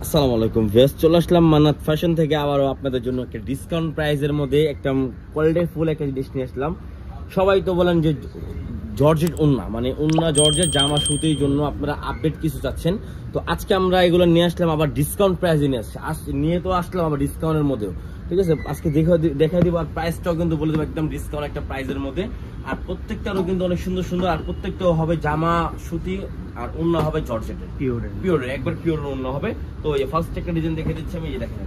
আসসালামু আলাইকুম ভিউয়ার্স, চলে আসলাম মান্নাত ফ্যাশন থেকে আবারও আপনাদের জন্য একটা ডিসকাউন্ট প্রাইসের মধ্যে একটা কোয়ালিটি ফুল একটা জিনিস নিয়ে আসলাম। সবাই তো বলেন যে জর্জেট ওন্না, মানে ওন্না জর্জেট জামা সুতির জন্য আপনারা আপডেট কিছু চাচ্ছেন। তো আজকে আমরা এগুলো নিয়ে আসলাম আবার ডিসকাউন্ট প্রাইসে নিয়ে তো আসলাম আবার ডিসকাউন্টের মধ্যেও। ঠিক আছে, আজকে দেখাই দিব আর প্রাইসটাও কিন্তু বলে দেবো একদম ডিসকাউন্ট একটা প্রাইসের মধ্যে। আর প্রত্যেকটারও কিন্তু অনেক সুন্দর সুন্দর, আর প্রত্যেকটাও হবে জামা সুতি আর ওন্না হবে জর্জেটের, পিওরের একবার পিওরের ওন্না হবে। তো এই ফার্স্ট একটা ডিজাইন দেখে দিচ্ছি আমি, এই দেখেন,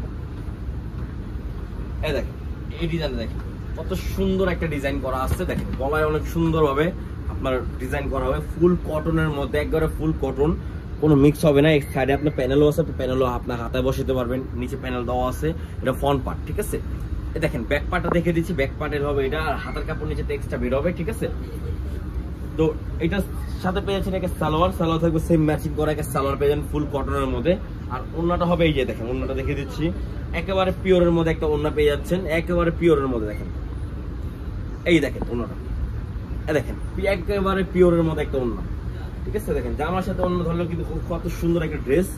এই দেখেন এই ডিজাইনটা দেখেন কত সুন্দর একটা ডিজাইন করা আছে। দেখেন গলায় অনেক সুন্দর ভাবে আপনার ডিজাইন করা হবে, ফুল কটনের মধ্যে, একবারে ফুল কটন, কোনো মিক্স হবে না। এক সাইডে আপনার প্যানেলও আছে, প্যানেলও আপনার হাতায় বসাতে পারবেন, নিচে প্যানেল দেওয়া আছে, এটা ফ্রন্ট পার্ট। ঠিক আছে, দেখেন ব্যাক পার্টটা দেখে দিচ্ছি, ব্যাক পার্টের হবে এটা, আর হাতার কাপড় নিচে টেক্সটটা বের হবে। ঠিক আছে, তো এটার সাথে পেয়ে যাচ্ছেন একটা সালোয়ার থাকবে সেম ম্যাচিং করা একটা সালোয়ার পেয়ে যান ফুল কটনের মধ্যে। আর ওন্নাটা হবে এই যে দেখেন, ওন্নাটা দেখে দিচ্ছি, একেবারে পিওরের মধ্যে একটা ওন্না পেয়ে যাচ্ছেন, একেবারে পিওরের মধ্যে। দেখেন এই দেখেন ওন্নাটা, দেখেন একেবারে পিওরের মধ্যে একটা ওন্না। ঠিক আছে, দেখেন জামার সাথে অন্য ধরলেও কিন্তু কত সুন্দর একটা ড্রেস।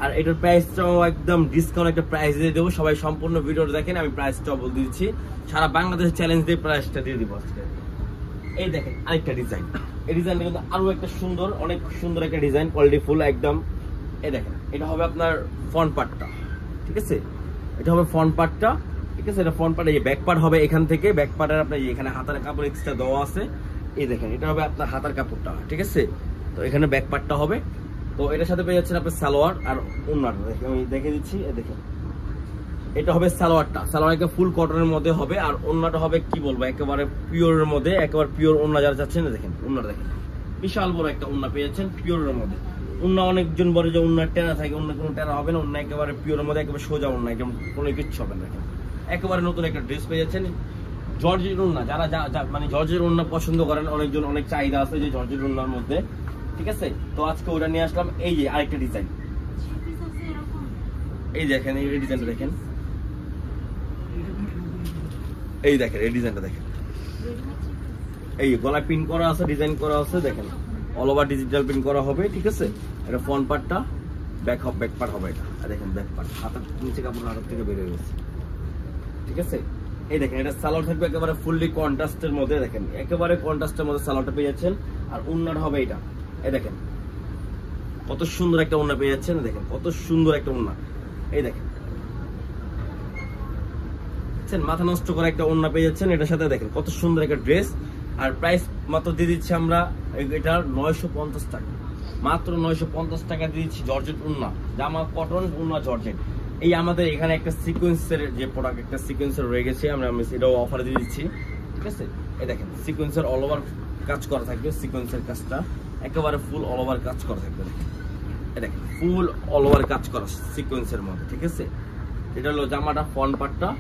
আর এটার প্রাইসটাও একদম ডিসকাউন্ট একটা প্রাইস দিয়ে দেবো, সবাই সম্পূর্ণ ভিডিওটা দেখেন, আমি প্রাইসটাও বলে দিচ্ছি, সারা বাংলাদেশের চ্যালেঞ্জ দিয়ে প্রাইসটা দিয়ে দিব আজকে। এই দেখেন আরেকটা ডিজাইন, এই ডিজাইনটা কিন্তু আরো একটা সুন্দর, অনেক সুন্দর একটা ডিজাইন, কোয়ালিটি ফুল একদম। এই দেখেন এটা হবে আপনার ফ্রন্ট পার্টটা। ঠিক আছে, এটা হবে ফ্রন্ট পার্টটা। ঠিক আছে, এটা ফ্রন্ট পার্ট, এই ব্যাক পার্ট হবে এখান থেকে, ব্যাক পার্টের আপনার এখানে হাতার কাপড় এক্সট্রা দেওয়া আছে। এই দেখেন এটা হবে আপনার হাতার কাপড়টা। ঠিক আছে, তো এখানে ব্যাক পার্টটা হবে। তো এটার সাথে পেয়ে যাচ্ছেন আপনার সালোয়ার আর ওন্নাটা, আমি দেখে দিচ্ছি। দেখেন এটা হবে সালোয়ারটা, সালোয়ারটা ফুল কটনের মধ্যে হবে, আর ওন্নাটা হবে কি বলবো একেবারে পিওরের মধ্যে, একেবারে পিওর ওন্না যারা চাচ্ছেন। দেখেন ওন্নাটা দেখেন, বিশাল বড় একটা ওন্না পেয়ে যাচ্ছেন পিওরের মধ্যে। ওন্না অনেকজন বলে যে ওন্নার টেরা থাকে, অন্য কোনো টেরা হবে না, ওন্না একেবারে পিওরের মধ্যে, একেবারে সোজা ওন্না, একদম কোনো কিচ্ছু হবে না। দেখেন একেবারে নতুন একটা ড্রেস পেয়ে যাচ্ছেন জর্জের ওন্না। যারা মানে জর্জের ওন্না পছন্দ করেন, অনেকজন অনেক চাহিদা আছে যে জর্জের ওন্নার মধ্যে। ঠিক আছে, তো আজকে ওটা নিয়ে আসলাম। এই যে আরেকটা ডিজাইন, এই দেখেন এই ডিজাইনটা দেখেন, এই দেখেন এই ডিজাইনটা দেখেন, এই গলায় পিন করা আছে, ডিজাইন করা আছে। দেখেন অল ওভার ডিজিটাল পিন করা হবে। ঠিক আছে, এটা ফ্রন্ট পার্টটা, ব্যাক পার্ট হবে এটা। আর দেখেন ব্যাক পার্ট, হাতের নিচে কাপড় হাতের থেকে বেরিয়ে গেছে। ঠিক আছে, এই দেখেন এটা সালোয়ার থাকবে একেবারে ফুললি কন্ট্রাস্টের মধ্যে। দেখেন একেবারে কন্ট্রাস্টের মধ্যে সালোয়ারটা পেয়ে যাচ্ছেন, আর ওন্নাটা হবে এটা। এই দেখেন কত সুন্দর একটা ওন্না পেয়ে যাচ্ছেন, দেখেন কত সুন্দর একটা ওন্না। এই দেখেন মাথা নষ্ট করে একটা ওন্না পেয়ে যাচ্ছেন এটার সাথে। দেখেন কত সুন্দর একটা ড্রেস। আর প্রাইস মাত্র দিয়ে দিচ্ছি আমরা এটার 950 টাকা, মাত্র 950 টাকা দিয়ে দিচ্ছি জর্জেট ওন্না, জামা কটন ওন্না জর্জেট। এই আমাদের এখানে একটা সিকোয়েন্সের যে প্রোডাক্ট, একটা সিকোয়েন্সের রয়ে গেছে, আমরা এটাও অফারে দিয়ে দিচ্ছি। ঠিক আছে, এই দেখেন সিকোয়েন্সের অল ওভার কাজ করা থাকবে, সিকোয়েন্সের কাজটা একেবারে ফুল অল ওভার কাজ করা থাকবে। এই দেখেন ফুল অল ওভার কাজ করা সিকোয়েন্সের মধ্যে। ঠিক আছে, এটা হলো জামাটা ফ্রন্ট পার্টটা।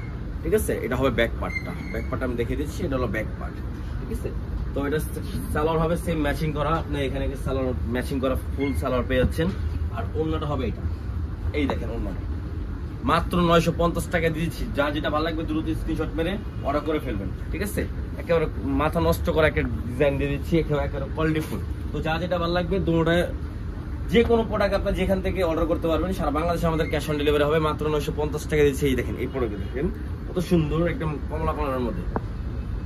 ঠিক আছে, এটা হবে ব্যাক পার্টটা, ব্যাক পার্ট আমি দেখিয়ে দিচ্ছি, এটা হলো ব্যাক পার্ট। ঠিক আছে, তো এটা সালোয়ার হবে সেম ম্যাচিং করা, আপনি এখানে সালোয়ার ম্যাচিং করা ফুল সালোয়ার পেয়ে যাচ্ছেন। আর ওন্নাটা হবে এটা, এই দেখেন ওন্নাটা মাত্র 950 টাকা দিয়েছি। যা যেটা ভালো লাগবে দ্রুত স্ক্রিনশট মেরে অর্ডার করে ফেলবেন। ঠিক আছে, একেবারে মাথা নষ্ট করা একটা ডিজাইন দিয়ে দিচ্ছি, একেবারে কোয়ালিটি ফুল। তো যা যেটা ভালো লাগবে দুটোটা যে কোনো প্রোডাক্ট আপনার যেখান থেকে অর্ডার করতে পারবেন, সারা বাংলাদেশে আমাদের ক্যাশ অন ডেলিভারি হবে, মাত্র 950 টাকা দিচ্ছে। এই দেখেন এই প্রোডাক্ট দেখেন কত সুন্দর, একদম কমলা কালারের মধ্যে।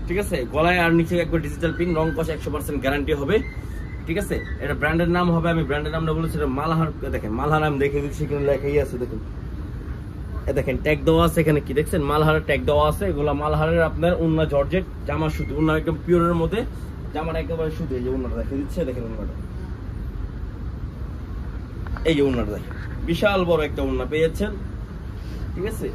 ঠিক আছে, গলায় আর নিচে একবার ডিজিটাল পিন, রং কষ 100% গ্যারান্টি হবে। ঠিক আছে, এটা ব্র্যান্ডের নাম হবে, আমি ব্র্যান্ডের নামটা বলেছি মালহার। দেখেন মালহার আমি দেখে দিচ্ছি, এখানে লেখাই আছে। দেখুন দেখেন ট্যাগ দেওয়া আছে এখানে, কি দেখছেন মালহারের ট্যাগ দেওয়া আছে। এগুলো মালহারের আপনার ওন্না জর্জেট জামা সুতি, ওন্না একদম পিওরের মধ্যে, জামাটা একেবারে সুতি। এই যে ওন্নাটা দেখে দিচ্ছে, দেখেন ওন্নাটা, এই যে ওন্নাটা দেখেন বিশাল বড় একটা ওন্না পেয়ে যাচ্ছেন। ঠিক আছে,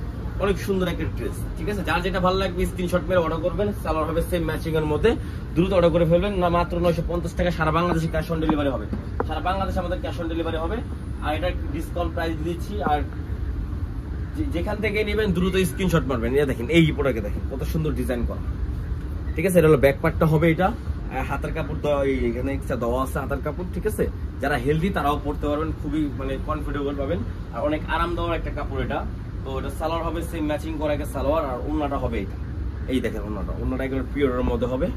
অনেক সুন্দর একটা ড্রেস। ঠিক আছে, যার যেটা ভালো লাগবে স্ক্রিনশট মেরে অর্ডার করবেন, সালোয়ার হবে সেম ম্যাচিং এর মধ্যে, দ্রুত অর্ডার করে ফেলবেন। না মাত্র 950 টাকা, সারা বাংলাদেশে ক্যাশ অন ডেলিভারি হবে, সারা বাংলাদেশে আমাদের ক্যাশ অন ডেলিভারি হবে। আর এটা ডিসকাউন্ট প্রাইস দিচ্ছি, আর যেখান থেকে নেবেন দ্রুত স্ক্রিনশট মারবেন। এটা দেখেন এই প্রোডাক্টে দেখেন কত সুন্দর ডিজাইন করা। ঠিক আছে, এটা হলো ব্যাক পার্টটা হবে এটা, হাতের কাপড় দেওয়া, এখানে এক্সট্রা দেওয়া আছে হাতের কাপড়। ঠিক আছে, যারা হেলদি তারাও পড়তে পারবেন, খুবই মানে কমফোর্টেবল পাবেন, আর অনেক আরাম দেওয়ার একটা কাপড় এটা। তো এটা সালোয়ার হবে সেম ম্যাচিং করা একটা সালোয়ার, আর ওন্নাটা হবে এটা। এই দেখেন ওন্নাটা একেবারে পিওরের মধ্যে হবে।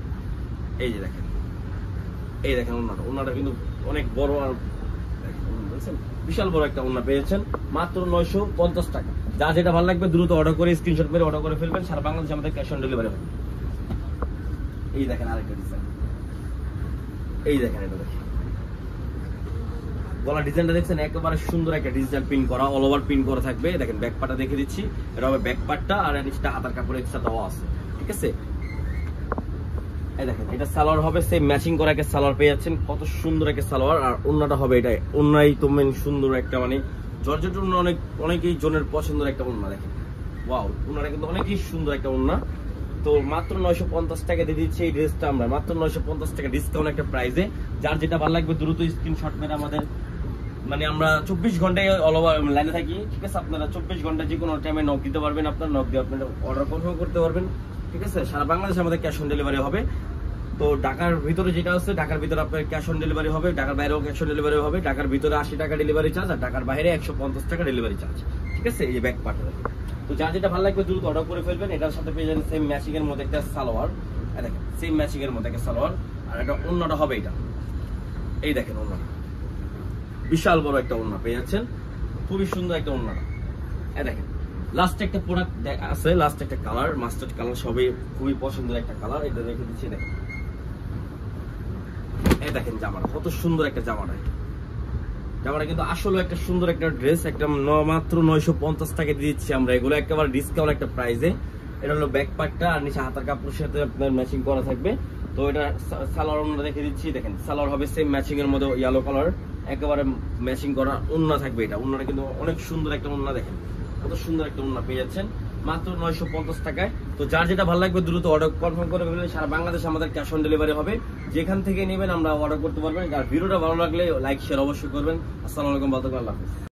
এই যে দেখেন, এই দেখেন ওন্নাটা কিন্তু অনেক বড়, আর বুঝছেন? বিশাল বড় একটা ওড়না পেয়েছেন মাত্র 950 টাকা। যা যেটা ভালো লাগবে দ্রুত অর্ডার করে স্ক্রিনশট মেরে অর্ডার করে ফেলবেন, সারা বাংলাদেশে আমাদের ক্যাশ অন ডেলিভারি হবে। এই দেখেন আরেকটা ডিজাইন, এই দেখেন, এটা দেখেন গলা ডিজাইনটা দেখছেন, একেবারে সুন্দর একটা ডিজিটাল প্রিন্ট করা, অল ওভার প্রিন্ট করা থাকবে। দেখেন ব্যাক পার্টটা দেখে দিচ্ছি, এটা হবে ব্যাক পার্টটা, আর নিচটা হাতার কাপড় এক্সট্রা দেওয়া আছে, ঠিক আছে? এই দেখেন এটা সালোয়ার হবে, সেম ম্যাচিং করা একটা সালোয়ার পেয়ে যাচ্ছেন, কত সুন্দর একটা সালোয়ার। আর ওন্নাটা হবে এটা, ওন্নাই তো মেন সুন্দর একটা, মানে জর্জেট ওন্না, অনেকেই জনের পছন্দের একটা ওন্না। দেখেন ওয়াও, ওন্নাটা কিন্তু অনেকই সুন্দর একটা ওন্না। তো মাত্র 950 টাকা দিয়ে দিচ্ছি এই ড্রেসটা আমরা, মাত্র 950 টাকা ডিসকাউন্ট একটা প্রাইসে। যার যেটা ভালো লাগবে দ্রুত স্ক্রিনশট মেরে আমাদের, মানে আমরা 24 ঘন্টায় অল ওভার লাইনে থাকি, ঠিক আছে? আপনারা 24 ঘন্টা যে কোনো টাইমে নক দিতে পারবেন, আপনার নক দিয়ে আপনারা অর্ডার কনফার্ম করতে পারবেন, ঠিক আছে? সারা বাংলাদেশে আমাদের ক্যাশ অন ডেলিভারি হবে। তো ঢাকার ভিতরে যেটা আছে, ঢাকার ভিতরে আপনার ক্যাশ অন ডেলিভারি হবে, ঢাকার বাইরেও ক্যাশ অন ডেলিভারি হবে। ঢাকার ভিতরে 80 টাকা ডেলিভারি চার্জ, আর ঢাকার বাইরে 150 টাকা ডেলিভারি চার্জ, ঠিক আছে? এই যে ব্যাক পার্ট। তো যার যেটা ভালো লাগবে দ্রুত অর্ডার করে ফেলবেন। এটার সাথে পেয়ে যাবেন সেম ম্যাচিং এর মধ্যে একটা সালোয়ার, দেখেন সেম ম্যাচিং এর মধ্যে একটা সালোয়ার, আর এটা ওন্নাটা হবে এটা, এই দেখেন ওন্নাটা বিশাল বড় একটা ওন্না পেয়ে যাচ্ছেন, খুবই সুন্দর একটা ওন্না। এই দেখেন লাস্ট একটা প্রোডাক্ট আছে, লাস্ট একটা কালার, মাস্টার্ড কালার, সবই খুবই পছন্দের একটা কালার, এটা রেখে দিচ্ছি। দেখেন এই দেখেন জামাটা কত সুন্দর একটা জামাটা, জামাটা কিন্তু আসলে একটা সুন্দর একটা ড্রেস, একটা মাত্র 950 টাকা দিয়ে দিচ্ছি আমরা এগুলো, একেবারে ডিসকাউন্ট একটা প্রাইসে। এটা হলো ব্যাক পার্টটা, আর নিচে হাতার কাপড়ের সাথে আপনার ম্যাচিং করা থাকবে। তো এটা সালোয়ার ওন্না দেখে দিচ্ছি, দেখেন সালোয়ার হবে সেম ম্যাচিং এর মধ্যে ইয়েলো কালার, একেবারে ম্যাচিং করা ওন্না থাকবে। এটা ওন্নাটা কিন্তু অনেক সুন্দর একটা ওন্না, দেখেন কত সুন্দর একটা ওন্না পেয়ে যাচ্ছেন মাত্র 950 টাকায়। তো যার যেটা ভালো লাগবে দ্রুত অর্ডার কনফার্ম করে ফেলবেন, সারা বাংলাদেশে আমাদের ক্যাশ অন ডেলিভারি হবে, যেখান থেকে নেবেন আমরা অর্ডার করতে পারবেন। আর ভিডিওটা ভালো লাগলে লাইক শেয়ার অবশ্যই করবেন। আসসালামু আলাইকুম, আল্লাহ হাফেজ।